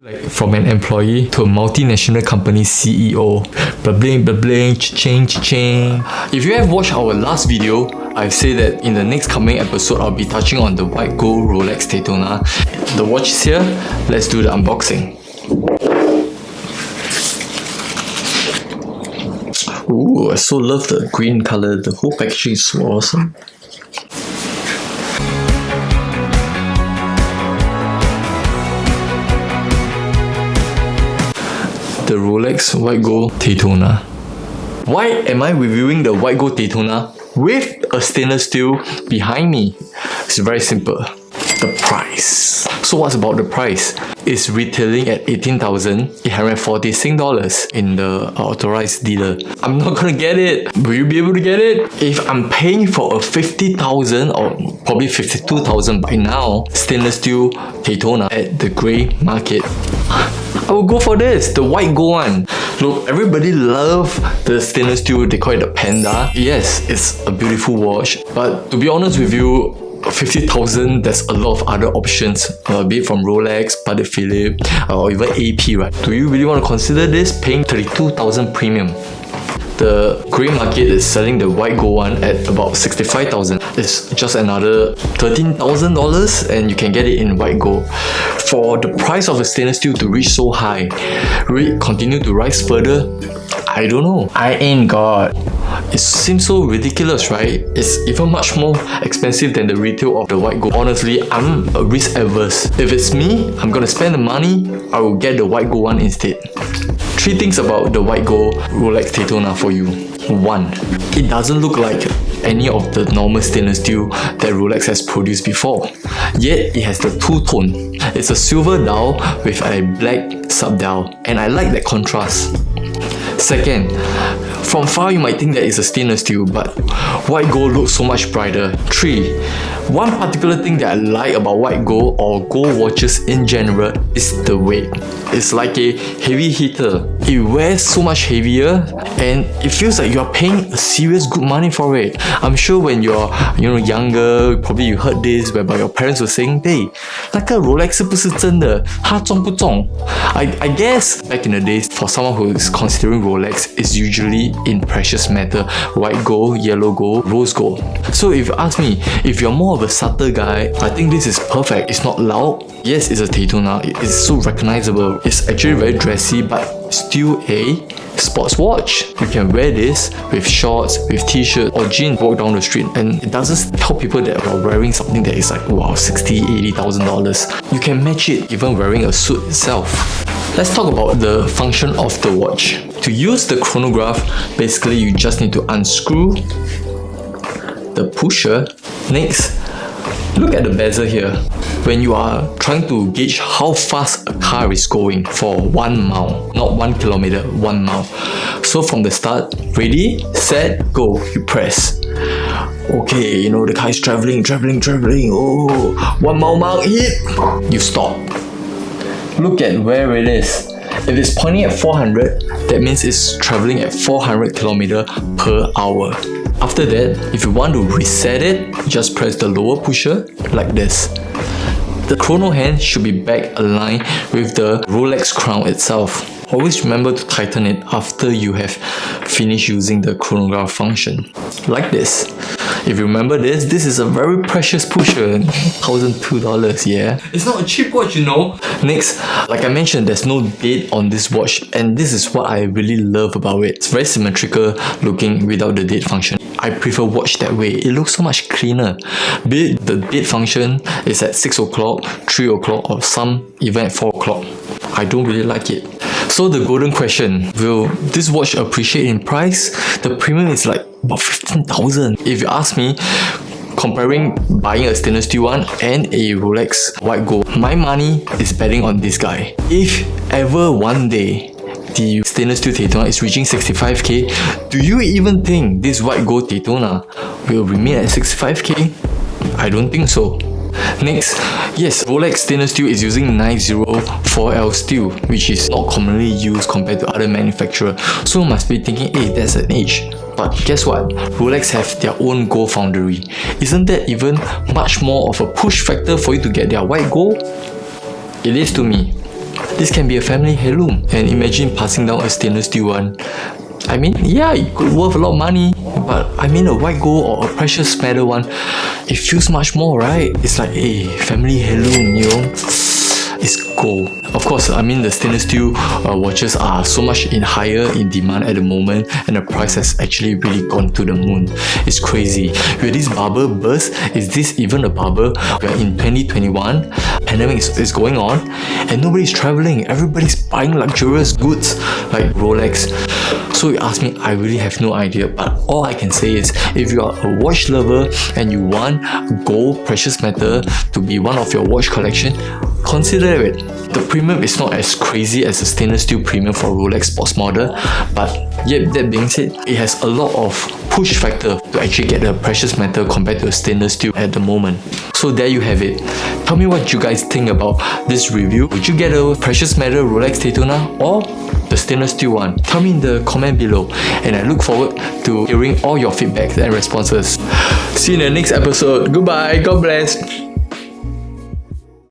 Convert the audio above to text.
Like from an employee to a multinational company CEO. Blah blah, cha-ching, cha-ching. If you have watched our last video, I've said that in the next coming episode, I'll be touching on the white gold Rolex Daytona. The watch is here. Let's do the unboxing. Ooh, I so love the green color. The whole packaging is so awesome. The Rolex White Gold Daytona. Why am I reviewing the White Gold Daytona with a stainless steel behind me? It's very simple. The price. So what's about the price? It's retailing at 18,840 Sing dollars in the authorized dealer. I'm not gonna get it. Will you be able to get it? If I'm paying for a 50,000 or probably 52,000 by now stainless steel Daytona at the grey market, I will go for this, the white gold one. Look, everybody love the stainless steel, they call it the Panda. Yes, it's a beautiful watch, but to be honest with you, 50,000, there's a lot of other options, be it from Rolex, Panda Philip, or even AP, right? Do you really want to consider this, paying 32,000 premium? The grey market is selling the white gold one at about 65,000. It's just another $13,000 and you can get it in white gold. For the price of a stainless steel to reach so high, will it continue to rise further? I don't know. I ain't God. It seems so ridiculous, right? It's even much more expensive than the retail of the white gold. Honestly, I'm risk averse. If it's me, I'm gonna spend the money, I will get the white gold one instead. 3 things about the white gold Rolex Daytona for you. 1. It doesn't look like any of the normal stainless steel that Rolex has produced before. Yet, it has the two-tone. It's a silver dial with a black sub-dial, and I like that contrast. 2nd, from far you might think that it's a stainless steel, but white gold looks so much brighter. 3. One particular thing that I like about white gold or gold watches in general is the weight. It's like a heavy hitter. It wears so much heavier and it feels like you're paying a serious good money for it. I'm sure when you're younger, probably you heard this whereby your parents were saying, "Hey, 那个 Rolex 是不是真的？它重不重？" I guess back in the days, for someone who is considering Rolex, it's usually in precious metal, white gold, yellow gold, rose gold. So if you ask me, if you're more of a subtle guy, I think this is perfect. It's not loud. Yes, it's a Daytona. It's so recognizable. It's actually very dressy, but still a sports watch. You can wear this with shorts, with t-shirt or jeans, walk down the street, and it doesn't tell people that you're wearing something that is like, wow, $60,000-$80,000. You can match it even wearing a suit itself. Let's talk about the function of the watch. To use the chronograph, basically you just need to unscrew the pusher. Next, look at the bezel here. When you are trying to gauge how fast a car is going for 1 mile, not 1 kilometer, 1 mile. So from the start, ready, set, go, you press. Okay, the car is traveling. Oh, 1 mile mark hit. You stop. Look at where it is. If it's pointing at 400, that means it's traveling at 400 km per hour. After that, if you want to reset it, just press the lower pusher like this. The chrono hand should be back aligned with the Rolex crown itself. Always remember to tighten it after you have finished using the chronograph function. Like this. If you remember this is a very precious pusher, $1,002, yeah? It's not a cheap watch, Next, like I mentioned, there's no date on this watch, and this is what I really love about it. It's very symmetrical looking without the date function. I prefer watch that way. It looks so much cleaner. Be it the date function is at 6 o'clock, 3 o'clock, or some even at 4 o'clock. I don't really like it. So the golden question, will this watch appreciate in price? The premium is like about 15,000. If you ask me, comparing buying a stainless steel one and a Rolex white gold, my money is betting on this guy. If ever one day the stainless steel Daytona is reaching 65k, do you even think this white gold Daytona will remain at 65k? I don't think so. Next, yes, Rolex stainless steel is using 904L steel, which is not commonly used compared to other manufacturers. So you must be thinking, hey, that's an age. But guess what? Rolex have their own gold foundry. Isn't that even much more of a push factor for you to get their white gold? It is to me. This can be a family heirloom, and imagine passing down a stainless steel one. I mean, yeah, it could worth a lot of money, but I mean a white gold or a precious metal one, it feels much more, right? It's like a family heirloom, you know? It's gold. Of course, I mean the stainless steel watches are so much higher in demand at the moment, and the price has actually really gone to the moon. It's crazy. With this bubble burst, is this even a bubble? We're in 2021, pandemic is going on, and nobody's traveling. Everybody's buying luxurious goods like Rolex. So you ask me, I really have no idea, but all I can say is if you are a watch lover and you want gold, precious metal to be one of your watch collection, consider it. The premium is not as crazy as a stainless steel premium for Rolex sports model, but yet that being said, it has a lot of push factor to actually get a precious metal compared to a stainless steel at the moment. So there you have it. Tell me what you guys think about this review. Would you get a precious metal Rolex Daytona or the stainless steel one? Tell me in the comment below, and I look forward to hearing all your feedbacks and responses. See you in the next episode. Goodbye. God bless.